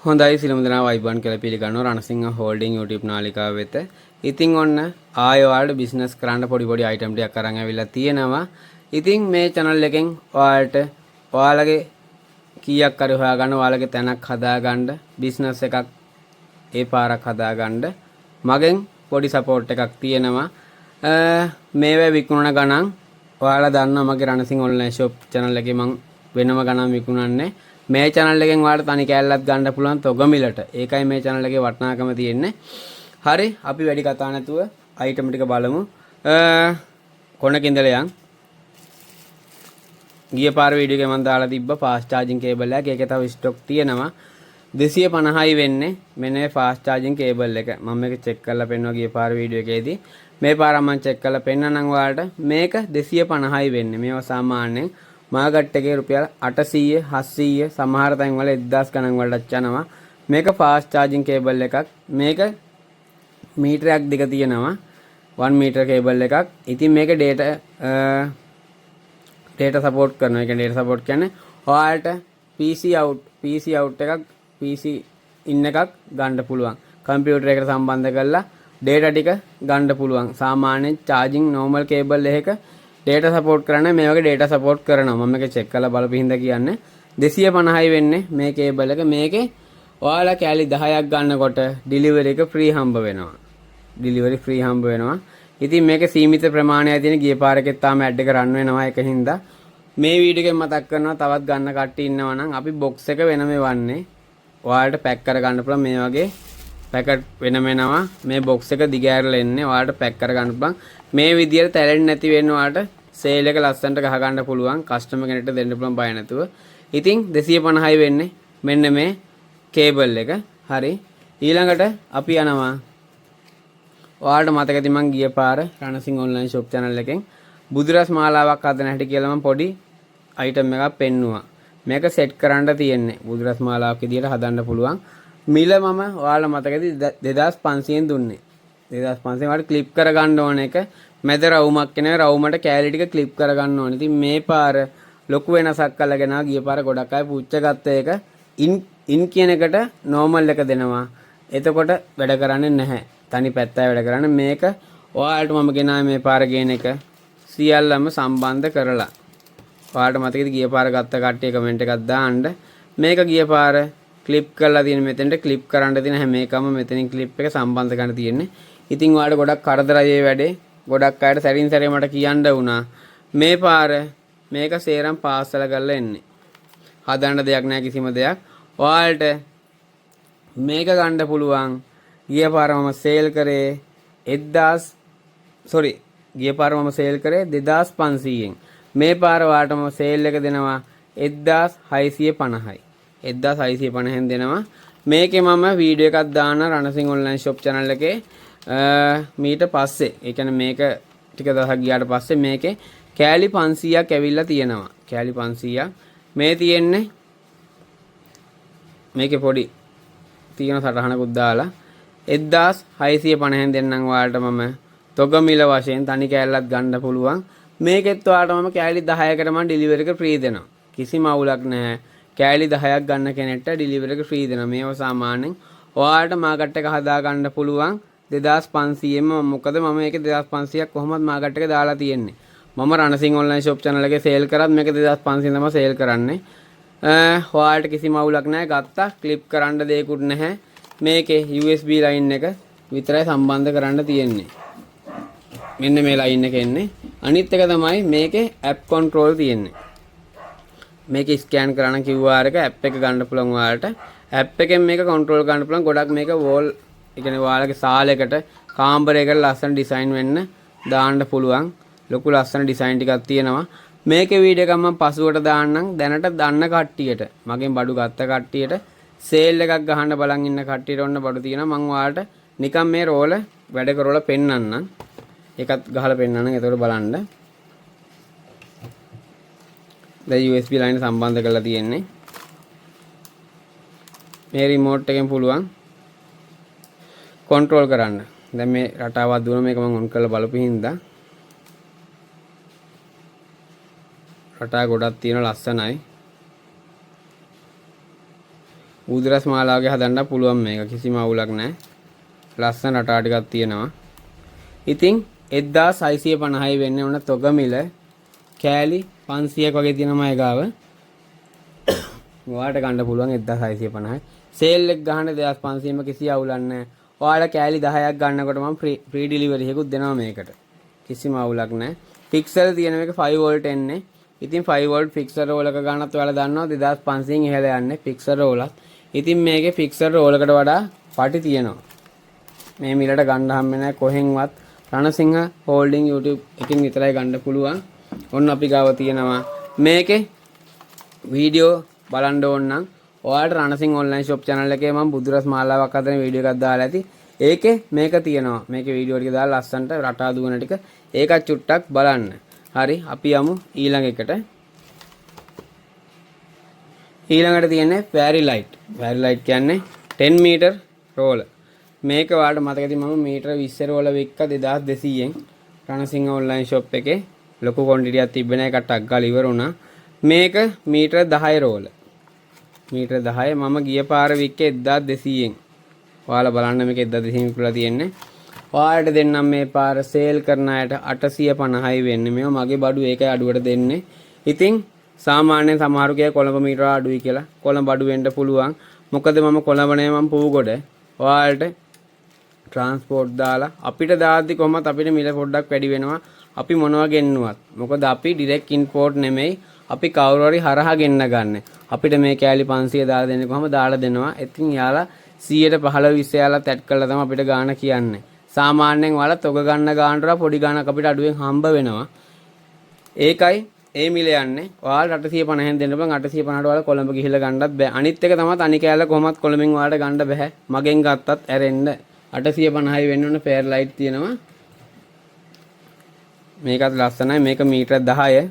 හොඳයි සිළුම දෙනා වයිබන් කියලා පිළිගන්නවා රණසිංහ හෝල්ඩින් YouTube නාලිකාව වෙත. ඉතින් ඔන්න ආයෙ ඔයාලට බිස්නස් කරන්න පොඩි අයිටම් ටිකක් අරන් ඇවිල්ලා තියෙනවා. ඉතින් මේ channel එකෙන් ඔයාලට ඔයාලගේ කීයක් හරි හොයාගන්න ඔයාලගේ තැනක් හදාගන්න බිස්නස් එකක් ඒ පාරක් හදාගන්න මගෙන් පොඩි සපෝට් එකක් තියෙනවා. මේවා විකුණන ගණන් ඔයාලා දන්නවා මගේ රණසිංහ ඔන්ලයින් ෂොප් channel එකේ මම වෙනම ගණන් විකුණන්නේ. මේ channel එකෙන් ඔයාලට තනි කෑල්ලක් ගන්න පුළුවන් තොග මිලට. ඒකයි මේ channel එකේ වටිනාකම තියෙන්නේ. හරි අපි වැඩි කතා නැතුව අයිටම් ටික බලමු. කොනක ඉඳලා යන්. ගිය පාර වීඩියෝ එකේ මම දාලා තිබ්බා fast charging cable එකක්. ඒකේ තව ස්ටොක් තියෙනවා. 250යි වෙන්නේ. මෙන්න මේ fast charging cable එක. මම මේක චෙක් කරලා පෙන්නුවා ගිය පාර වීඩියෝ එකේදී. මේ පාර මම චෙක් කරලා පෙන්නනම් ඔයාලට මේක 250යි වෙන්නේ. මේවා සාමාන්‍යයෙන් මාගට් එකේ රුපියල් 800 700 සමහර තැන් වල 1000 ගණන් වලට යනවා. මේක fast charging cable එකක්. මේක මීටරයක් දෙක තියෙනවා. 1 meter cable එකක්. ඉතින් මේක data support කරනවා. ඒ කියන්නේ data support කියන්නේ ඔයාලට PC out එකක් PC in එකක් ගන්න පුළුවන්. කම්පියුටර් එකට සම්බන්ධ කරලා data ටික ගන්න පුළුවන්. සාමාන්‍ය charging normal cable එකක data support කරන්න මේ වගේ data support කරනවා. මම මේක check කරලා බලපු හින්දා කියන්නේ 250යි වෙන්නේ මේ cable එක. මේකේ ඔයාලා කැලි 10ක් ගන්නකොට delivery එක free හම්බ වෙනවා. delivery free හම්බ වෙනවා. ඉතින් මේක සීමිත ප්‍රමාණයක් තියෙන ගිය පාර එකේ තාම ඇඩ් එක රන් වෙනවා. ඒක හින්දා මේ වීඩියෝ එකෙන් මතක් කරනවා තවත් ගන්න කට්ටිය ඉන්නවා නම් අපි box එක වෙනම වන්නේ. ඔයාලට පැක් කර ගන්න පුළුවන් මේ වගේ පැකට් වෙනම එනවා. මේ box එක දිගෑරලා එන්නේ. ඔයාලට පැක් කර ගන්න පුළුවන්. මේ විදියට තැලෙන්නේ නැති වෙන්න ඔයාලට සේල් එක ලස්සනට ගහ ගන්න පුළුවන්. කස්ටමර් කෙනෙක්ට දෙන්න පුළුවන් බය නැතුව. ඉතින් 250යි වෙන්නේ මෙන්න මේ කේබල් එක. හරි. ඊළඟට අපි යනවා. ඔයාලට මතකද මං ගිය පාර රණසිංහ ඔන්ලයින් ෂොප් channel එකෙන් බුදුරස් මාලාවක් හදන හැටි කියලා මම පොඩි අයිටම් එකක් පෙන්නුවා. මේක සෙට් කරන්න තියෙන්නේ. බුදුරස් මාලාවක් විදියට හදන්න පුළුවන්. මිල මම ඔයාලා මතකද 2500ෙන් දුන්නේ. 2500 වලට ක්ලිප් කරගන්න ඕන එක මැද රවුමක් කෙනේ රවුමට කෑලි ටික ක්ලිප් කරගන්න ඕනේ. ඉතින් මේ පාර ලොකු වෙනසක් කළගෙන ගිය පාර ගොඩක් අය පුච්ච ගත්ත එක ඉන් කියන එකට නෝමල් එක දෙනවා. එතකොට වැඩ කරන්නේ නැහැ. තනි පැත්තයි වැඩ කරන්නේ. මේක ඔයාලට මම ගෙනාවේ මේ පාර ගේන එක සියල්ලම සම්බන්ධ කරලා. ඔයාලට මතකද ගිය පාර ගත්ත කට්ටිය කමෙන්ට් එකක් දාන්න. මේක ගිය පාර ක්ලිප් කරලා තියෙන මෙතෙන්ට ක්ලිප් කරන්න තියෙන හැම එකම මෙතනින් ක්ලිප් එක සම්බන්ධ කරන්න තියෙන්නේ. ඉතින් ඔයාලට ගොඩක් කරදරයි මේ වැඩේ. ගොඩක් අයට සැරින් සැරේ මට කියන්න වුණා. මේ පාර මේක සේරම පාස්සල කරලා එන්නේ. හදන්න දෙයක් නැහැ කිසිම දෙයක්. ඔයාලට මේක ගන්න පුළුවන්. ගිය පාර මම සේල් කරේ 2500ෙන්. මේ පාර ඔයාලට මම සේල් එක දෙනවා 1650යි. 1650ෙන් දෙනවා. මේකේ මම වීඩියෝ එකක් දාන්න රණසිංහ ඔන්ලයින් ෂොප් channel එකේ මීට පස්සේ. ඒ කියන්නේ මේක ටික දවසක් ගියාට පස්සේ මේකේ කෑලි 500ක් ඇවිල්ලා තියෙනවා. කෑලි 500ක් මේ තියෙන්නේ මේකේ පොඩි තියෙන සටහනකුත් දාලා 1650ෙන් දෙන්නම් ඔයාලට මම තොග මිල වශයෙන් තනි කෑල්ලක් ගන්න පුළුවන්. මේකෙත් ඔයාලට මම කෑලි 10කට මම ඩිලිවරි එක ෆ්‍රී දෙනවා. කිසිම අවුලක් නැහැ. කෑලි 10ක් ගන්න කෙනෙක්ට ඩිලිවරි එක ෆ්‍රී දෙනවා. මේව සාමාන්‍යයෙන් ඔයාලට මාකට් එක හදා ගන්න පුළුවන් 2500ෙම. මොකද මම මේක 2500ක් කොහොමද මාකට් එක දාලා තියෙන්නේ. මම රණසිංහ ඔන්ලයින් ෂොප් channel එකේ සේල් කරත් මේක 2500 තමයි සේල් කරන්නේ. ඔයාලට කිසිම අවුලක් නැහැ. ගත්තා ක්ලිප් කරන්න දෙයක්වත් නැහැ. මේකේ USB line එක විතරයි සම්බන්ධ කරන්න තියෙන්නේ. මෙන්න මේ line එක එන්නේ. අනිත් එක තමයි මේකේ app control තියෙන්නේ. මේක ස්කෑන් කරන QR එක app එක ගන්න පුළුවන් ඔයාලට. app එකෙන් මේක control ගන්න පුළුවන්. ගොඩක් මේක wall ඒ කියන්නේ ඔයාලගේ සාලයකට කාමරයකට ලස්සන ඩිසයින් වෙන්න දාන්න පුළුවන්. ලොකු ලස්සන ඩිසයින් ටිකක් තියෙනවා. මේකේ වීඩියෝ එකක් මම පසුවට දාන්නම්. දැනට දන්න කට්ටියට මගෙන් බඩු ගත්ත කට්ටියට සේල් එකක් ගහන්න බලන් ඉන්න කට්ටියට ඔන්න බඩු තියෙනවා. මම ඔයාලට නිකන් මේ රෝල වැඩ කරවලා පෙන්නන්නම්. ඒකත් ගහලා පෙන්නන්නම්. ඒතකොට බලන්න. දැන් USB line සම්බන්ධ කරලා තියෙන්නේ. මේ රිමෝට් එකෙන් පුළුවන් කන්ට්‍රෝල් කරන්න. දැන් මේ රටාවක් දුවන මේක මම ඔන් කරලා බලපු හින්දා රටා ගොඩක් තියෙන ලස්සනයි. උදුරස් මාලාවගේ හදන්න පුළුවන් මේක. කිසිම අවුලක් නැහැ. ලස්සන රටා ටිකක් තියෙනවා. ඉතින් 1650යි වෙන්නේ උන තොග මිල කෑලි 500ක් වගේ තියෙනවා ඒ ගාව. ඔයාලට ගන්න පුළුවන් 1650යි. සේල් එක ගහන 2500ම කිසි අවුලක් නැහැ. ඔයාලා කෑලි 10ක් ගන්නකොට මම ෆ්‍රී ඩෙලිවරි එකකුත් දෙනවා මේකට. කිසිම අවුලක් නැහැ. ෆික්සර් තියෙන මේක 5 වෝල්ට් එන්නේ. ඉතින් 5 වෝල්ට් ෆික්සර් රෝලක ගන්නත් ඔයාලා දන්නවා 2500න් ඉහළ යන්නේ ෆික්සර් රෝලත්. ඉතින් මේකේ ෆික්සර් රෝලකට වඩා පටි තියෙනවා. මේ මිලට ගන්න හම්බෙන්නේ නැහැ කොහෙන්වත්. රණසිංහ හෝල්ඩින් YouTube එකකින් විතරයි ගන්න පුළුවන්. ඔන්න අපි ගාව තියෙනවා මේකේ වීඩියෝ බලන්න ඕන නම් ඔයාලට රණසිංහ ඔන්ලයින් ෂොප් channel එකේ මම බුදුරස් මාලාවක් හදන වීඩියෝ එකක් දාලා ඇති. ඒකේ මේක තියෙනවා. මේකේ වීඩියෝ ටික දාලා ලස්සන්ට රටා දුවන ටික ඒකත් චුට්ටක් බලන්න. හරි අපි යමු ඊළඟ එකට. ඊළඟට තියෙන්නේ fairy light. fairy light කියන්නේ 10 meter roller. මේක ඔයාලට මතක ඇති මම මීටර 20 roller වික්ක 2200න් රණසිංහ ඔන්ලයින් ෂොප් එකේ ලොකු ක්වොන්ටිටියක් තිබෙන එකට ටක් ගාලා ඉවර වුණා. මේක මීටර 10 roller. මීටර 10 මම ගිය පාර වික්කේ 1200න්. ඔයාලා බලන්න මේක 1200න් විකුණලා තියෙන්නේ. ඔයාලට දෙන්නම් මේ පාර සේල් කරන අයට 850යි වෙන්නේ. මේව මගේ බඩු ඒකයි අඩුවට දෙන්නේ. ඉතින් සාමාන්‍යයෙන් සමහරු කිය කොළඹ මීටර අඩුයි කියලා. කොළඹ අඩු වෙන්න පුළුවන්. මොකද මම කොළඹ නේ මම පූගොඩ. ඔයාලට ට්‍රාන්ස්පෝර්ට් දාලා අපිට දාද්දි කොහොමත් අපිට මිල පොඩ්ඩක් වැඩි වෙනවා. අපි මොනවා ගෙන්නුවත්. මොකද අපි ඩිරෙක්ට් ඉම්පෝර්ට් නෙමෙයි. අපි කවුරු හරි හරහා ගෙන්න ගන්න. අපිට මේ කෑලි 500 දාලා දෙන්නේ කොහම දාලා දෙනවා. ඉතින් යාලා 115 20 යාලා තැට් කරලා තමයි අපිට ගාණ කියන්නේ. සාමාන්‍යයෙන් ඔයාලා තොග ගන්න ගානට පොඩි ගාණක් අපිට අඩුවෙන් හම්බ වෙනවා. ඒකයි ඒ මිල යන්නේ. ඔයාලට 850ෙන් දෙන්න බං 850ට ඔයාලා කොළඹ ගිහිල්ලා ගන්නත් බෑ. අනිත් එක තමයි තනි කෑල්ල කොහොමත් කොළඹෙන් ඔයාලට ගන්න බෑ. මගෙන් ගත්තත් ඇරෙන්න 850යි වෙන්න ඕන ෆෙයර් ලයිට් තියෙනවා. මේකත් ලස්සනයි. මේක මීටර 10.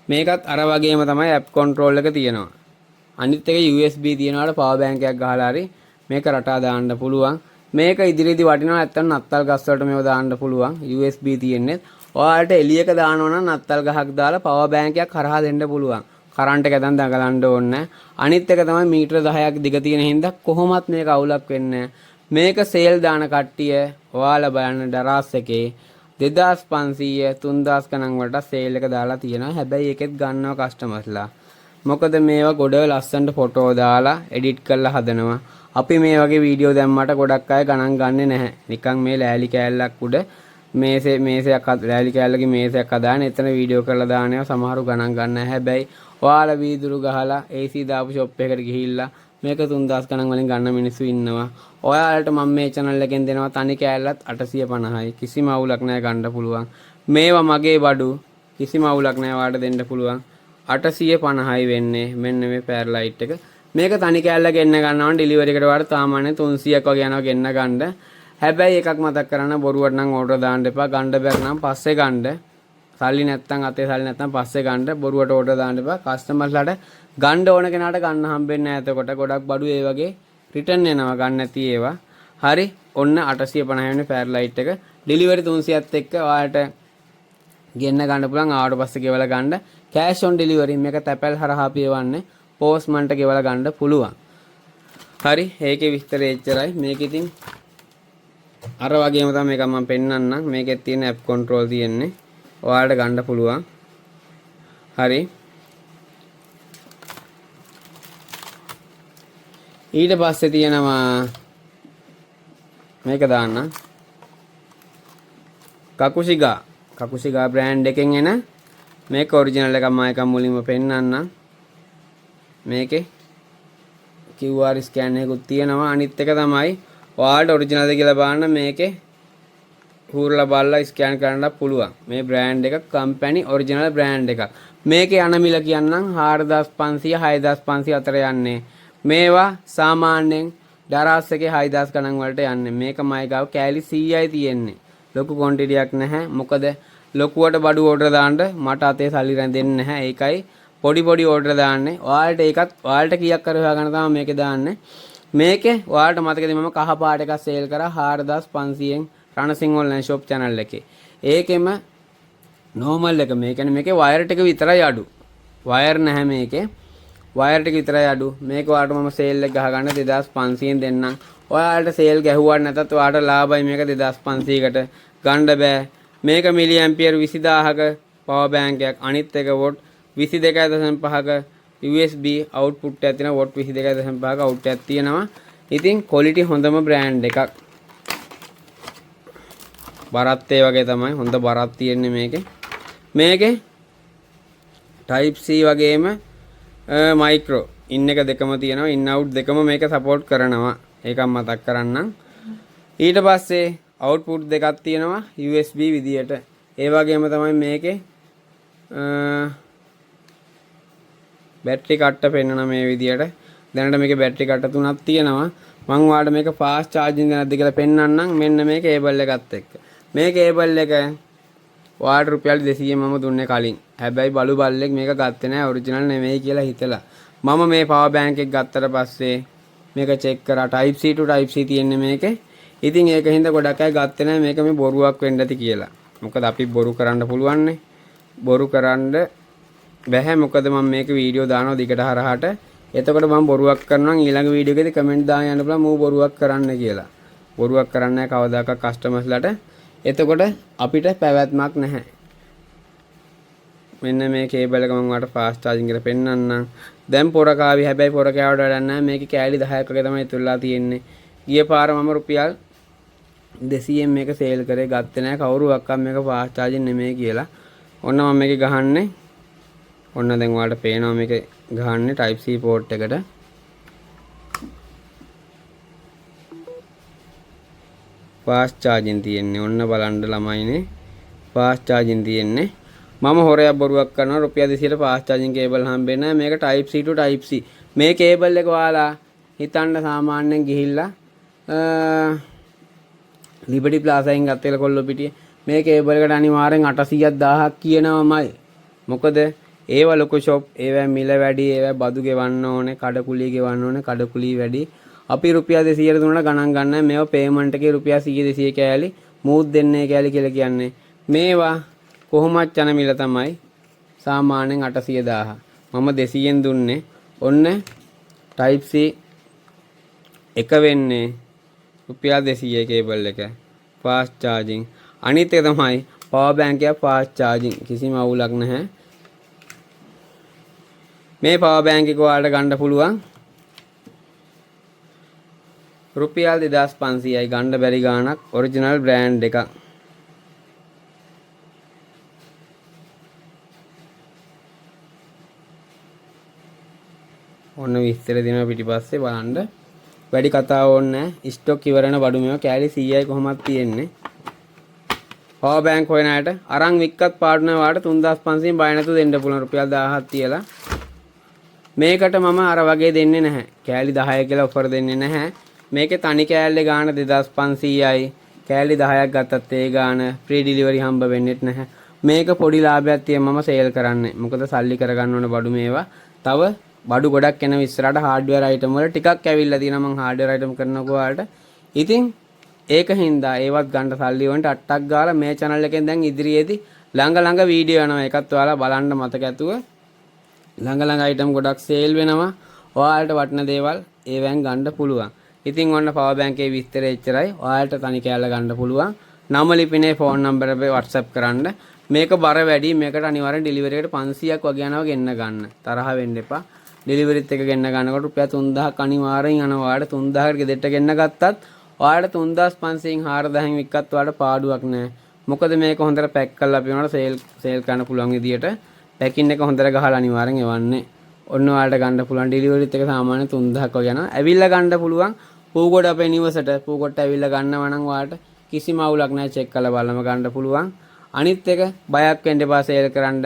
මේකත් අර වගේම තමයි ඇප් කන්ට්‍රෝල් එක තියෙනවා. අනිත් එක USB තියෙනවාට පවර් බැංක් එකක් ගහලා හරි මේක රටා දාන්න පුළුවන්. මේක ඉදිරියේදී වටිනවා නැත්තම් නත්තල් ගස් වලට මේව දාන්න පුළුවන්. USB තියෙන්නේ. ඔයාලට එළියක දානවා නම් නත්තල් ගහක් දාලා පවර් බැංක් එකක් හරහා දෙන්න පුළුවන්. කරන්ට් එක දැන් දඟලන්න ඕනේ නැහැ. අනිත් එක තමයි මීටර 10ක් දිග තියෙන හින්දා කොහොමත් මේක අවුලක් වෙන්නේ නැහැ. මේක සේල් දාන කට්ටිය ඔයාලා බලන්න දරාස් එකේ 2500 3000 ගණන් වලට සේල් එක දාලා තියෙනවා. හැබැයි ඒකෙත් ගන්නවා කස්ටමර්ස්ලා. මොකද මේවා ගොඩ ලස්සනට ෆොටෝ දාලා එඩිට් කරලා හදනවා. අපි මේ වගේ වීඩියෝ දැම්මට ගොඩක් අය ගණන් ගන්නෙ නැහැ. නිකන් මේ ලෑලි කෑල්ලක් උඩ මේසයක් ලෑලි කෑල්ලක මේසයක් හදාගෙන එතන වීඩියෝ කරලා දානවා. සමහරු ගණන් ගන්න නැහැ. හැබැයි ඔයාලා වීදුරු ගහලා AC දාපු ෂොප් එකකට ගිහිල්ලා මේක 3000 ගණන් වලින් ගන්න මිනිස්සු ඉන්නවා. ඔයාලට මම මේ channel එකෙන් දෙනවා තනි කෑල්ලත් 850යි. කිසිම අවුලක් නැහැ ගන්න පුළුවන්. මේවා මගේ බඩු. කිසිම අවුලක් නැහැ ඔයාලට දෙන්න පුළුවන්. 850යි වෙන්නේ. මෙන්න මේ ෆෙයර් ලයිට් එක. මේක තනි කෑල්ල ගෙන්න ගන්නවා නම් ඩෙලිවරි එකට වඩා සාමාන්‍ය 300ක් වගේ යනවා ගෙන්න ගන්න. හැබැයි එකක් මතක් කරගන්න බොරුවට නම් ඕඩර් දාන්න එපා. ගන්න බැරි නම් පස්සේ ගන්න. සල්ලි නැත්තම් අතේ සල්ලි නැත්තම් පස්සේ ගන්න. බොරුවට ඕඩර් දාන්න එපා. කස්ටමර්ස්ලාට ගන්න ඕන කෙනාට ගන්න හම්බෙන්නේ නැහැ. එතකොට ගොඩක් බඩු ඒ වගේ රිටර්න් එනවා ගන්න නැති ඒවා. හරි. ඔන්න 850 වෙනි ෆෙයර් ලයිට් එක ඩෙලිවරි 300ත් එක්ක ඔයාලට ගෙන්න ගන්න පුළුවන්. ආවට පස්සේ ගෙවලා ගන්න. කෑෂ් ඔන් ඩෙලිවරි මේක තැපැල් හරහා පියවන්නේ. පෝස්ට්මන්ට ගෙවලා ගන්න පුළුවන්. හරි. ඒකේ විස්තරය එච්චරයි. මේක ඉතින් අර වගේම තමයි මේක මම පෙන්නන්නම්. මේකෙත් තියෙන ඇප් කන්ට්‍රෝල් තියෙන්නේ. ඔයාලට ගන්න පුළුවන්. හරි. ඊට පස්සේ තියෙනවා මේක දාන්න. කකුසිගා බ්‍රෑන්ඩ් එකෙන් එන මේක ඔරිජිනල් එකක් මම එක මුලින්ම පෙන්නන්නම්. මේකේ QR ස්කෑන් එකකුත් තියෙනවා. අනිත් එක තමයි ඔයාලට ඔරිජිනල්ද කියලා බලන්න මේකේ හුරලා බලලා ස්කෑන් කරන්න පුළුවන්. මේ බ්‍රෑන්ඩ් එක කම්පැනි ඔරිජිනල් බ්‍රෑන්ඩ් එකක්. මේකේ යන මිල කියන්නම් 4500 6500 අතර යන්නේ. මේවා සාමාන්‍යයෙන් දරාස් එකේ 6000 ගණන් වලට යන්නේ. මේක මයි ගාව කෑලි 100යි තියෙන්නේ. ලොකු ක්වොන්ටිටියක් නැහැ. මොකද ලොකුවට බඩු ඕඩර් දාන්න මට අතේ සල්ලි රැඳෙන්නේ නැහැ. ඒකයි පොඩි ඕඩර් දාන්නේ. ඔයාලට කීයක් කර හොයාගන්න තමයි මේකේ දාන්නේ. මේකේ ඔයාලට මතකද මම කහ පාට එකක් සේල් කරා 4500න් රණසිංහ ඔන්ලයින් ෂොප් channel එකේ. ඒකෙම normal එක මේ කියන්නේ මේකේ වයර් ටික විතරයි අඩු. වයර් නැහැ මේකේ. වයර් ටික විතරයි අඩු. මේක ඔයාලට මම සේල් එක ගහගන්න 2500ෙන් දෙන්නම්. ඔයාලට සේල් ගැහුවා නැතත් ඔයාලට ලාභයි මේක 2500කට ගන්න බෑ. මේක මිලි ඇම්පියර් 20000ක පවර් බෑන්ක් එකක්. අනිත් එක වොට් 22.5ක USB output එකක් තියෙනවා. වොට් 22.5ක output එකක් තියෙනවා. ඉතින් quality හොඳම brand එකක්. බරත් ඒ වගේ තමයි. හොඳ බරක් තියෙන්නේ මේකේ. මේකේ type C වගේම micro in එක දෙකම තියෙනවා. in out දෙකම මේක support කරනවා. ඒකක් මතක් කරන්නම්. ඊට පස්සේ output දෙකක් තියෙනවා USB විදියට. ඒ වගේම තමයි මේකේ බැටරි කට්ට පෙන්නන මේ විදියට. දැනට මේකේ බැටරි කට්ට තුනක් තියෙනවා. මම ඔයාලට මේක fast charging නැද්ද කියලා පෙන්නන්නම්. මෙන්න මේ කේබල් එකත් එක්ක. මේ කේබල් එක ඔයාලට රුපියල් 200 මම දුන්නේ කලින්. හැබැයි බලු බල්ලෙක් මේක ගත්තේ නැහැ ඔරිජිනල් නෙමෙයි කියලා හිතලා. මම මේ පවර් බෑන්ක් එක ගත්තට පස්සේ මේක චෙක් කරා type C to type C තියෙන්නේ මේකේ. ඉතින් ඒක හින්දා ගොඩක් අය ගත්තේ නැහැ මේක මේ බොරුවක් වෙන්න ඇති කියලා. මොකද අපි බොරු කරන්න පුළුවන් නේ. බොරු කරන්න බැහැ. මොකද මම මේක වීඩියෝ දානවා දිගට හරහාට. එතකොට මම බොරුවක් කරනවා ඊළඟ වීඩියෝ එකේදී කමෙන්ට් දාන්න යන්න පුළුවන් මූ බොරුවක් කරන්න කියලා. බොරුවක් කරන්නේ නැහැ කවදාකවත් කස්ටමර්ස්ලාට. එතකොට අපිට පැවැත්මක් නැහැ. මෙන්න මේ කේබල් එක මම ඔයාලට ෆාස්ට් charging එකට පෙන්නන්නම්. දැන් පොර කාවි හැබැයි පොර කෑවට වැඩක් නැහැ. මේකේ කෑලි 10ක් වගේ තමයි ඉතුරුලා තියෙන්නේ. ගිය පාර මම රුපියල් 200ෙන් මේක සේල් කරේ ගත්තේ නැහැ කවුරුවක්වත් මේක ෆාස්ට් charging නෙමෙයි කියලා. ඔන්න මම මේක ගහන්නේ. ඔන්න දැන් ඔයාලට පේනවා මේක ගහන්නේ type C port එකට. ෆාස්ට් charging තියෙන්නේ. ඔන්න බලන්න ළමයිනේ. ෆාස්ට් charging තියෙන්නේ. මම හොරයක් බොරුවක් කරනවා රුපියල් 200ට ෆාස්ට් charging කේබල් හම්බෙන්නේ නැහැ. මේක type C to type C. මේ කේබල් එක ඔයාලා හිතන්න සාමාන්‍යයෙන් ගිහිල්ලා ලිබර්ටි ප්ලාසා එකෙන් ගත්තේල කොල්ලෝ පිටියේ මේ කේබල් එකට අනිවාර්යෙන් 800ක් 1000ක් කියනවාමයි. මොකද ඒව ලොකු ෂොප් ඒවා මිල වැඩි ඒවා බදු ගෙවන්න ඕනේ කඩකුලිය ගෙවන්න ඕනේ කඩකුලිය වැඩි. අපි රුපියල් 200ට දුන්නා ගණන් ගන්න මේවා පේමන්ට් එකේ රුපියල් 100 200 කෑලි මූත් දෙන්නේ කෑලි කියලා කියන්නේ. මේවා කොහොමත් යන මිල තමයි සාමාන්‍යයෙන් 800,000. මම 200ෙන් දුන්නේ. ඔන්න type C එක වෙන්නේ රුපියල් 200 කේබල් එක fast charging. අනිත් එක තමයි power bank එක fast charging. කිසිම අවුලක් නැහැ. මේ power bank එක ඔයාලට ගන්න පුළුවන් රුපියල් 2500යි ගන්න බැරි ගාණක් ඔරිජිනල් බ්‍රෑන්ඩ් එකක්. ඔන්න විස්තර දෙනවා පිටිපස්සේ බලන්න. වැඩි කතාව ඕනේ නැහැ. ස්ටොක් ඉවරන බඩු මේවා කෑලි 100යි කොහොමද තියෙන්නේ. පවර් බෑන්ක් හොයන අයට අරන් වික්කත් පාඩු නවාට 3500න් බය නැතුව දෙන්න පුළුවන් රුපියල් 1000ක් තියලා. මේකට මම අර වගේ දෙන්නේ නැහැ. කෑලි 10 කියලා ඔෆර් දෙන්නේ නැහැ. මේකේ තනි කෑල්ලේ ගාණ 2500යි. කෑලි 10ක් ගත්තත් ඒ ගාණ ෆ්‍රී ඩිලිවරි හම්බ වෙන්නේ නැහැ. මේක පොඩි ලාභයක් තියෙන මම සේල් කරන්නේ. මොකද සල්ලි කරගන්න ඕන බඩු මේවා. තව බඩු ගොඩක් එන ඉස්සරහට හાર્ඩ්වෙයාර් අයිටම් වල ටිකක් ඇවිල්ලා තියෙනවා මම හાર્ඩ්වෙයාර් අයිටම් කරනකෝ ඔයාලට. ඉතින් ඒක හින්දා ඒවත් ගන්න සල්ලි වන්ට අට්ටක් ගාලා මේ channel එකෙන් දැන් ඉදිරියේදී ළඟ වීඩියෝ යනවා. ඒකත් ඔයාලා බලන්න මතක ඇතුව. ළඟ අයිටම් ගොඩක් සේල් වෙනවා. ඔයාලට වටින දේවල් ඒවෙන් ගන්න පුළුවන්. ඉතින් ඔන්න පවර් බෑන්ක් එකේ විස්තරය එච්චරයි. ඔයාලට තනි කෑල්ල ගන්න පුළුවන්. නම ලිපිනේ ෆෝන් නම්බර එක WhatsApp කරන්න. මේක බර වැඩි. මේකට අනිවාර්යෙන් ඩෙලිවරි එකට 500ක් වගේ යනවා ගෙන්න ගන්න. තරහ වෙන්න එපා. ඩෙලිවරිත් එක ගෙන්න ගන්නකොට රුපියල් 3000ක් අනිවාර්යෙන් යනවා. ඔයාලට 3000කට ගෙදරට ගෙන්න ගත්තත් ඔයාලට 3500න් 4000න් වික්කත් ඔයාලට පාඩුවක් නැහැ. මොකද මේක හොඳට පැක් කරලා අපි උනට සේල් කරන්න පුළුවන් විදියට පැකින් එක හොඳට ගහලා අනිවාර්යෙන් එවන්නේ. ඔන්න ඔයාලට ගන්න පුළුවන් ඩෙලිවරිත් එක සාමාන්‍ය 3000ක් වගේ යනවා. ඇවිල්ලා ගන්න පුළුවන්. පූගොඩ අපේ නිවසට පූගොඩට ඇවිල්ලා ගන්නවා නම් ඔයාලට කිසිම අවුලක් නැහැ. චෙක් කරලා බලලම ගන්න පුළුවන්. අනිත් එක බයක් වෙන්න එපා සේල් කරන්න.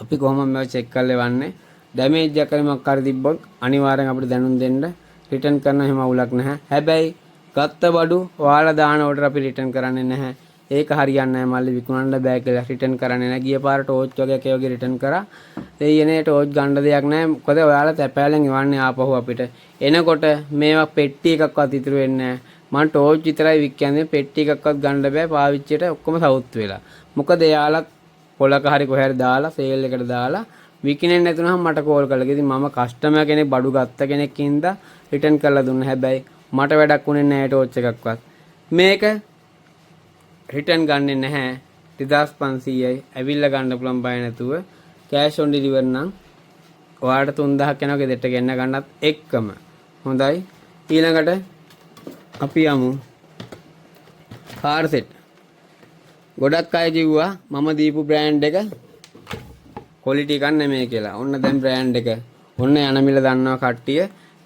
අපි කොහොමද මේක චෙක් කරලා එවන්නේ. ඩැමේජ් එකක් මොකක් හරි තිබ්බොත් අනිවාර්යෙන් අපිට දැනුම් දෙන්න. රිටර්න් කරන හැම අවුලක් නැහැ. හැබැයි ගත්ත බඩු ඔයාලා දාන ඕඩර් අපි රිටර්න් කරන්නේ නැහැ. ඒක හරියන්නේ නැහැ මල්ලි විකුණන්න බෑ කියලා රිටර්න් කරන්නේ නැහැ. ගිය පාර ටෝච් වගේ එකේ වගේ රිටර්න් කරා. දෙයියනේ ටෝච් ගන්න දෙයක් නැහැ. මොකද ඔයාලා තැපෑලෙන් එවන්නේ ආපහු අපිට. එනකොට මේවා පෙට්ටි එකක්වත් ඉතුරු වෙන්නේ නැහැ. මම ටෝච් විතරයි වික්කන්නේ. පෙට්ටි එකක්වත් ගන්න බෑ. පාවිච්චියට ඔක්කොම සවුත් වෙලා. මොකද එයාලා පොලක හරි කොහේ හරි දාලා සේල් එකට දාලා විකිනෙන්නේ නැතුනම මට කෝල් කළා. ඉතින් මම කස්ටමර් කෙනෙක් බඩු ගත්ත කෙනෙක් ඉඳලා රිටර්න් කරලා දුන්නා. හැබැයි මට වැඩක් උනේ නැහැ ටෝච් එකක්වත්. මේක රිටර්න් ගන්නෙ නැහැ. 2500යි. ඇවිල්ලා ගන්න පුළුවන් බය නැතුව. කෑෂ් ඔන් ඩිලිවර් නම් ඔයාලට 3000ක් යනවා ගෙදරට ගෙන්න ගන්නත් එක්කම. හොඳයි. ඊළඟට අපි යමු කාර් සෙට්. ගොඩක් අය කිව්වා මම දීපු බ්‍රෑන්ඩ් එක ක්වොලිටි එකක් නෙමෙයි කියලා. ඔන්න දැන් බ්‍රෑන්ඩ් එක. ඔන්න යන මිල දන්නවා කට්ටිය.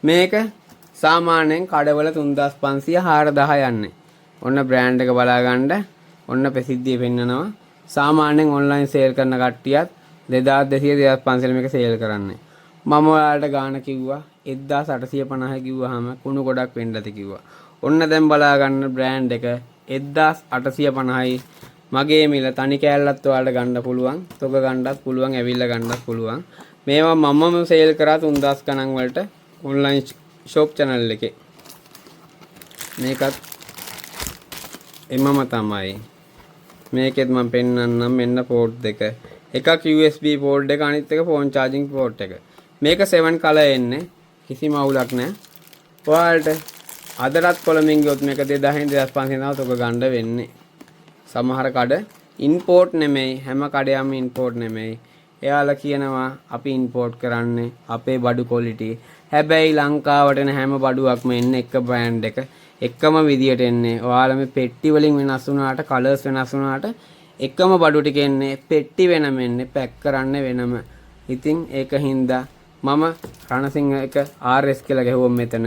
මේක සාමාන්‍යයෙන් කඩවල 3500 4000 යන්නේ. ඔන්න බ්‍රෑන්ඩ් එක බලා ගන්න. ඔන්න ප්‍රසිද්ධිය පෙන්නනවා. සාමාන්‍යයෙන් ඔන්ලයින් සේල් කරන කට්ටියත් 2200 2500 මේක සේල් කරන්නේ. මම ඔයාලට ගාන කිව්වා 1850 කිව්වහම කුණු ගොඩක් වෙන්න ඇති කිව්වා. ඔන්න දැන් බලා ගන්න බ්‍රෑන්ඩ් එක 1850යි. මගේ මිල තනි කෑල්ලත් ඔයාලට ගන්න පුළුවන්. තොග ගන්නත් පුළුවන්, ඇවිල්ලා ගන්නත් පුළුවන්. මේවා මමම සේල් කරා 3000 ගණන් වලට ඔන්ලයින් ෂොප් channel එකේ. මේකත් එමම තමයි. මේකෙත් මම පෙන්නන්නම් මෙන්න පෝට් දෙක. එකක් USB පෝට් එක, අනිත් එක ෆෝන් charging පෝට් එක. මේක 7 කලර් එන්නේ. කිසිම අවුලක් නැහැ. ඔයාලට අදටත් කොළඹින් ගියොත් මේක 2000 2500 තොග ගන්න වෙන්නේ. සමහර කඩ ඉම්පෝර්ට් නෙමෙයි, හැම කඩයක්ම ඉම්පෝර්ට් නෙමෙයි. එයාලා කියනවා අපි ඉම්පෝර්ට් කරන්නේ අපේ බඩු ක්වොලිටි. හැබැයි ලංකාවට එන හැම බඩුවක්ම එන්නේ එක බ්‍රෑන්ඩ් එක. එකම විදියට එන්නේ. ඔයාලා මේ පෙට්ටි වලින් වෙනස් වුණාට, කලර්ස් වෙනස් වුණාට එකම බඩු ටික එන්නේ. පෙට්ටි වෙනම එන්නේ, පැක් කරන්න වෙනම. ඉතින් ඒක හින්දා මම රණසිංහ එක RS කියලා ගැහුවොත් මෙතන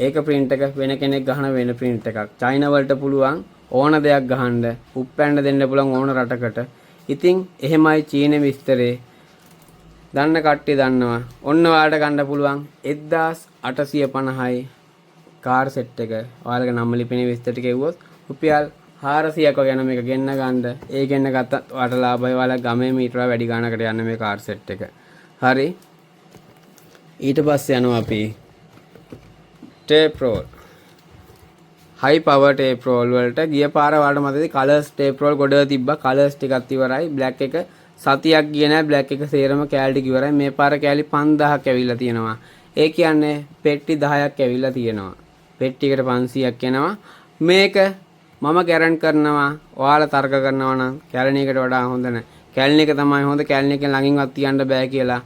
ඒක print එක වෙන කෙනෙක් ගහන වෙන print එකක්. චයිනා වලට පුළුවන් ඕන දෙයක් ගහන්න, උප්පැන්න දෙන්න පුළුවන් ඕන රටකට. ඉතින් එහෙමයි චීනේ විස්තරේ. දන්න කට්ටිය දන්නවා. ඔන්න ඔයාලට ගන්න පුළුවන් 1850යි කාර් සෙට් එක. ඔයාලගේ නම ලිපිනේ විස්තර ටික එව්වොත් රුපියල් 400ක් වගේ යන මේක ගෙන්න ගන්න. ඒ ගෙන්න ගත්තත් ඔයාලට ලාභයි. ඔයාලා ගමේ මීටර වැඩි ගානකට යන මේ කාර් සෙට් එක. හරි. ඊට පස්සේ යනවා අපි ටේප් රෝල්. හයි පවර් ටේප් රෝල් වලට ගිය පාර වලට මතකද කලර්ස් ටේප් රෝල් ගොඩ තිබ්බා. කලර්ස් ටිකක් ඉවරයි. බ්ලැක් එක සතියක් ගියේ නැහැ. බ්ලැක් එක සේරම කෑලි ටික ඉවරයි. මේ පාර කෑලි 5000ක් ඇවිල්ලා තියෙනවා. ඒ කියන්නේ පෙට්ටි 10ක් ඇවිල්ලා තියෙනවා. පෙට්ටියකට 500ක් එනවා. මේක මම ගැරන්ට් කරනවා. ඔයාලා තර්ක කරනවා නම් කැලණි එකට වඩා හොඳ නැහැ. කැලණි එක තමයි හොඳ. කැලණි එකෙන් ළඟින්වත් තියන්න බෑ කියලා.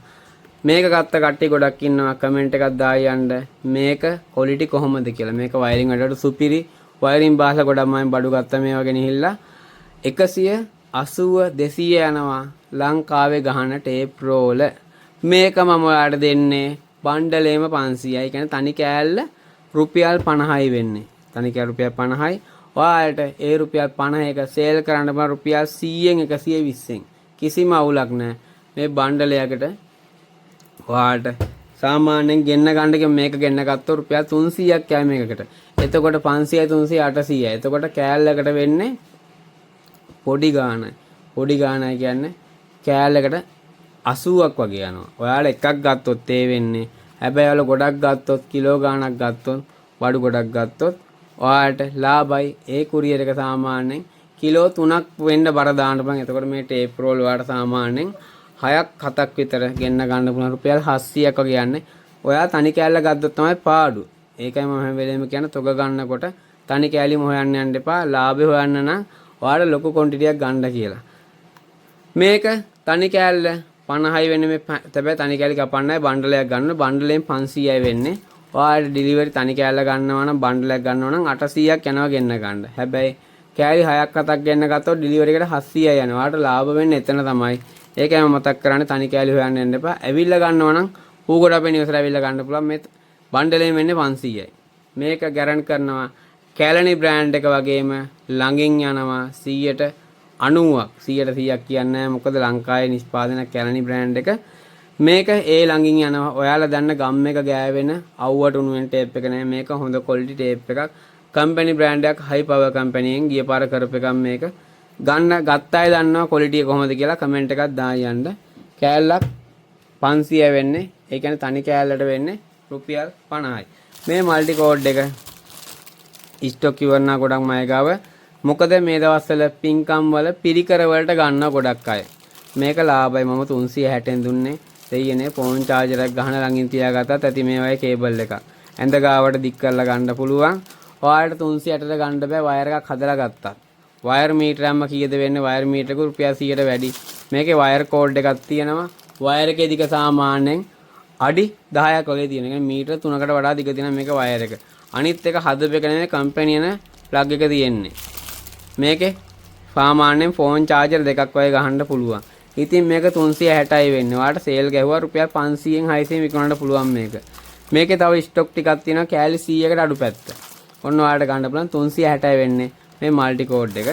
මේක ගත්ත කට්ටිය ගොඩක් ඉන්නවා. කමෙන්ට් එකක් දාලා යන්න මේක ක්වොලිටි කොහොමද කියලා. මේක වයරින් වලට සුපිරි. වයරින් බාහලා ගොඩක් මම බඩු ගත්ත මේවා ගෙනහිල්ලා 180 200 යනවා ලංකාවේ ගහන ටේප් රෝල. මේක මම ඔයාලට දෙන්නේ බණ්ඩලේම 500යි. ඒ කියන්නේ තනි කෑල්ල රුපියල් 50යි වෙන්නේ. තනි කෑල්ල රුපියල් 50යි. ඔයාලට ඒ රුපියල් 50 එක සේල් කරන්න බෑ රුපියල් 100න් 120න්. කිසිම අවුලක් නැහැ. මේ බණ්ඩලයකට ඔයාලට සාමාන්‍යයෙන් ගෙන්න ගන්න මේක ගෙන්න ගත්තොත් රුපියල් 300ක් යයි මේකකට. එතකොට 500යි 300යි 800යි. එතකොට කෑල්ලකට වෙන්නේ පොඩි ගාණයි. පොඩි ගාණයි කියන්නේ කෑල්ලකට 80ක් වගේ යනවා. ඔයාලා එකක් ගත්තොත් ඒ වෙන්නේ. හැබැයි ඔයාලා ගොඩක් ගත්තොත් කිලෝ ගාණක් ගත්තොත් බඩු ගොඩක් ගත්තොත් ඔයාලට ලාභයි. ඒ කුරියර් එක සාමාන්‍යයෙන් කිලෝ 3ක් වෙන්න බර දාන්න පුළුවන්. එතකොට මේ ටේප් රෝල් වලට සාමාන්‍යයෙන් 6ක් 7ක් විතර ගෙන්න ගන්න පුළුවන්. රුපියල් 700ක් වගේ යන්නේ. ඔයා තනි කෑල්ල ගත්තොත් තමයි පාඩු. ඒකයි මම හැම වෙලේම කියන්නේ තොග ගන්නකොට තනි කෑලිම හොයන්න යන්න එපා. ලාභේ හොයන්න නම් ඔයාලා ලොකු ක්වොන්ටිටියක් ගන්න කියලා. මේක තනි කෑල්ල 50යි වෙන්නේ මේ. හැබැයි තනි කෑලි කපන්නයි බණ්ඩලයක් ගන්න. බණ්ඩලෙන් 500යි වෙන්නේ. ඔයාලා ඩිලිවරි තනි කෑල්ල ගන්නවා නම් බණ්ඩලයක් ගන්නවා නම් 800ක් යනවා ගෙන්න ගන්න. හැබැයි කෑලි 6ක් 7ක් ගෙන්න ගත්තොත් ඩිලිවරි එකට 700යි යනවා. ඔයාලට ලාභ වෙන්නේ එතන තමයි. ඒකයි මම මතක් කරන්නේ තනි කෑලි හොයන්න යන්න එපා. ඇවිල්ලා ගන්නවා නම් ඌගොඩ අපේ නිවසට ඇවිල්ලා ගන්න පුළුවන්. මේ බණ්ඩලෙන් වෙන්නේ 500යි. මේක ගැරන්ට් කරනවා කැලණි බ්‍රෑන්ඩ් එක වගේම ළඟින් යනවා 100ට 90ක් 100ක් කියන්නේ මොකද ලංකාවේ නිෂ්පාදන කැලණි බ්‍රෑන්ඩ් එක. මේක ඒ ළඟින් යනවා. ඔයාලා දන්න ගම් එක ගෑවෙන අවුවට උණු වෙන ටේප් එක නෑ. මේක හොඳ ක්වොලිටි ටේප් එකක්. කම්පැනි බ්‍රෑන්ඩ් එකක් හයි පවර් කම්පැනියෙන් ගිය පාර කරපු එකක් මේක. ගත්ත අය දන්නවා ක්වොලිටි එක කොහොමද කියලා කමෙන්ට් එකක් දාලා යන්න. කෑල්ලක් 500 වෙන්නේ. ඒ කියන්නේ තනි කෑල්ලට වෙන්නේ රුපියල් 50යි. මේ මල්ටි කෝඩ් එක ස්ටොක් ඉවරනා ගොඩක් මය ගාව. මොකද මේ දවස්වල පින්කම් වල පිරිකර වලට ගන්න ගොඩක් අය. මේක ලාභයි මම 360න් දුන්නේ. දෙයියනේ ෆෝන් charger එකක් ගහන ළඟින් තියාගත්තත් ඇති මේ වගේ කේබල් එකක්. ඇඳ ගාවට දික් කරලා ගන්න පුළුවන්. ඔයාලට 360ට ගන්න බෑ වයර් එකක් හදලා ගත්තා. වයර් මීටර හැම කීයද වෙන්නේ? වයර් මීටරක රුපියල් 100ට වැඩි. මේකේ වයර් කෝඩ් එකක් තියෙනවා. වයර් එකේ දිග සාමාන්‍යයෙන් අඩි 10ක් වගේ තියෙන. ඒ කියන්නේ මීටර 3කට වඩා දිග තියෙන මේක වයර් එක. අනිත් එක හදපේක නෙමෙයි කම්පැනි යන ප්ලග් එක තියෙන්නේ. මේකේ සාමාන්‍යයෙන් ෆෝන් charger දෙකක් වගේ ගහන්න පුළුවන්. ඉතින් මේක 360යි වෙන්නේ. ඔයාලට සේල් ගැහුවා රුපියල් 500න් 600න් විකුණන්න පුළුවන් මේක. මේකේ තව ස්ටොක් ටිකක් තියෙනවා කෑලි 100කට අඩු පැත්ත. ඔන්න ඔයාලට ගන්න පුළුවන් 360යි වෙන්නේ මේ මල්ටි කෝඩ් එක.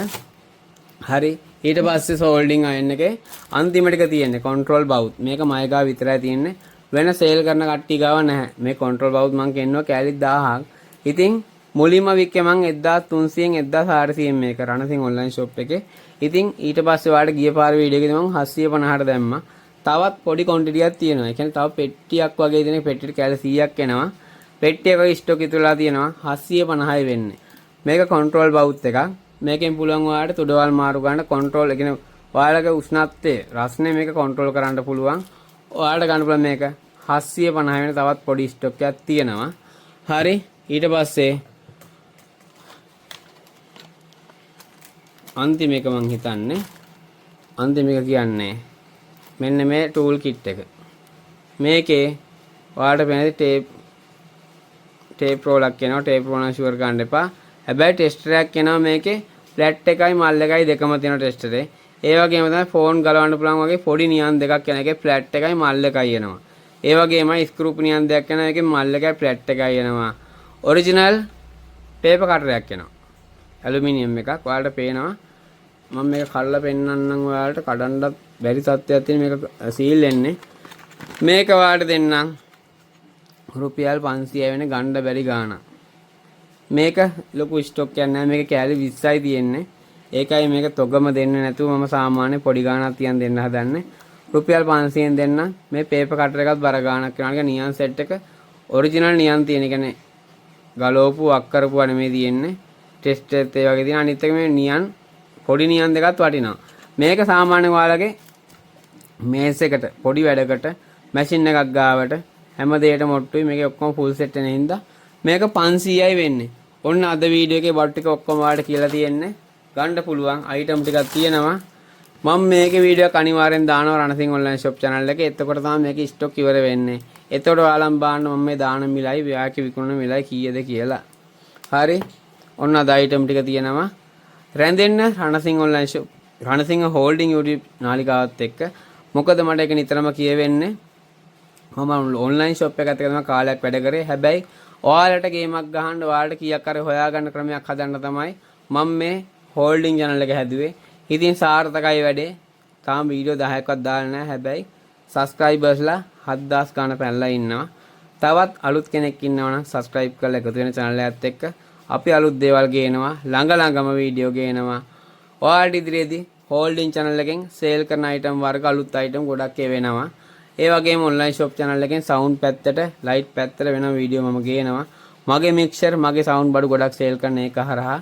හරි. ඊට පස්සේ සෝල්ඩින් අයන් එකේ අන්තිම ටික තියෙන්නේ control bout. මේක මයි ගාව විතරයි තියෙන්නේ. වෙන සේල් කරන කට්ටිය ගාව නැහැ. මේ control bout මං කියනවා කෑලි 1000ක්. ඉතින් මුලින්ම වික්කේ මං 1300න් 1400න් මේක රණසිංහ ඔන්ලයින් ෂොප් එකේ. ඉතින් ඊට පස්සේ ඔයාලට ගිය පාර වීඩියෝ එකේදී මං 750ට දැම්මා. තවත් පොඩි ක්වොන්ටිටි එකක් තියෙනවා. ඒ කියන්නේ තව පෙට්ටියක් වගේ දෙන පෙට්ටියට කෑලි 100ක් එනවා. පෙට්ටියක ස්ටොක් ඉතුරුලා තියෙනවා 750යි වෙන්නේ. මේක control bout එකක්. මේකෙන් පුළුවන් ඔයාලට තුඩවල් මාරු ගන්න control ඒ කියන්නේ ඔයාලගේ උෂ්ණත්වය රස්නේ මේක control කරන්න පුළුවන්. ඔයාලට ගන්න පුළුවන් මේක 750 වෙන තවත් පොඩි ස්ටොක් එකක් තියෙනවා. හරි. ඊට පස්සේ අන්තිම එක මං හිතන්නේ අන්තිම එක කියන්නේ මෙන්න මේ ටූල් කිට් එක. මේකේ ඔයාලට පේන ටේප් රෝලක් එනවා. ටේප් රෝල් නම් ෂුවර් ගන්න එපා. හැබැයි ටෙස්ටර් එකක් එනවා මේකේ ෆ්ලැට් එකයි මල් එකයි දෙකම තියෙන ටෙස්ටරේ. ඒ වගේම තමයි ෆෝන් ගලවන්න පුළුවන් වගේ පොඩි නියන් දෙකක් යන එකේ ෆ්ලැට් එකයි මල් එකයි එනවා. ඒ වගේමයි ස්ක්‍රූප් නියන් දෙකක් යන එකේ මල් එකයි ෆ්ලැට් එකයි එනවා. ඔරිජිනල් පේපර් කටරයක් එනවා. ඇලුමිනියම් එකක්. ඔයාලට පේනවා. මම මේක කඩලා පෙන්නන්නම් ඔයාලට කඩන්නත් බැරි තත්ත්වයක් තියෙන මේක සීල් වෙන්නේ. මේක ඔයාලට දෙන්නම් රුපියල් 500 වෙන ගන්න බැරි ගාණක්. මේක ලොකු ස්ටොක් එකක් නෑ. මේක කෑලි 20යි තියෙන්නේ. ඒකයි මේක තොගම දෙන්නේ නැතුව මම සාමාන්‍ය පොඩි ගාණක් තියන් දෙන්න හදන්නේ. රුපියල් 500ෙන් දෙන්න. මේ පේපර් කටර් එකත් බර ගාණක් වෙනවා. නියන් සෙට් එක ඔරිජිනල් නියන් තියෙන. ඒ කියන්නේ ගලවපු අක්කරපුවා නෙමෙයි තියෙන්නේ. ටෙස්ට් එකත් ඒ වගේ තියෙන. අනිත් එක මේ නියන් පොඩි නියන් දෙකත් වටිනවා. මේක සාමාන්‍ය ඔයාලගේ මේස් එකට පොඩි වැඩකට මැෂින් එකක් ගාවට හැම දෙයකටම ඔට්ටුයි. මේකේ ඔක්කොම ෆුල් සෙට් වෙන හින්දා මේක 500යි වෙන්නේ. ඔන්න අද වීඩියෝ එකේ බඩ් ටික ඔක්කොම ඔයාලට කියලා තියෙන්නේ. ගන්න පුළුවන් අයිටම් ටිකක් තියෙනවා. මම මේකේ වීඩියෝ එක අනිවාර්යෙන් දානවා රණසිංහ ඔන්ලයින් ෂොප් channel එකේ. එතකොට තමයි මේකේ ස්ටොක් ඉවර වෙන්නේ. එතකොට ඔයාලම් බලන්න මම මේ දාන මිලයි ව්‍යාකේ විකුණන මිලයි කීයද කියලා. හරි. ඔන්න අද අයිටම් ටික තියෙනවා. රැඳෙන්න Ranasinghe online shop Ranasinghe holding YouTube නාලිකාවත් එක්ක. මොකද මට ඒක නිතරම කියවෙන්නේ. මම ඔන්ලයින් ෂොප් එකත් එක්ක තමයි කාලයක් වැඩ කරේ. හැබැයි ඔයාලට ගේමක් ගහන්න ඔයාලට කීයක් හරි හොයාගන්න ක්‍රමයක් හදන්න තමයි මම මේ හෝල්ඩින් channel එක හැදුවේ. ඉතින් සාර්ථකයි වැඩේ. තාම වීඩියෝ 10ක්වත් දාලා නැහැ. හැබැයි subscribersලා 7000 ගන්න පැනලා ඉන්නවා. තවත් අලුත් කෙනෙක් ඉන්නවා නම් subscribe කරලා එකතු වෙන channel එකත් එක්ක අපි අලුත් දේවල් ගේනවා. ළඟම වීඩියෝ ගේනවා. ඔයාලට ඉදිරියේදී හෝල්ඩින් channel එකෙන් සේල් කරන item වර්ග අලුත් item ගොඩක් එවෙනවා. ඒ වගේම ඔන්ලයින් ෂොප් channel එකෙන් සවුන්ඩ් පැත්තට ලයිට් පැත්තට වෙන වීඩියෝ මම ගේනවා. මගේ මික්සර් මගේ සවුන්ඩ් බඩු ගොඩක් සේල් කරන එක හරහා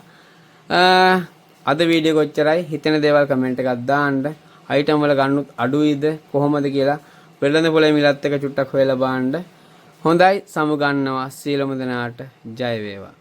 අද වීඩියෝ කොච්චරයි හිතෙන දේවල් කමෙන්ට් එකක් දාන්න. අයිටම් වල ගන්නත් අඩුයිද කොහොමද කියලා වෙළඳ පොලේ මිලත් එක චුට්ටක් හොයලා බලන්න. හොඳයි සමු ගන්නවා. සීලමු දෙනාට ජය වේවා.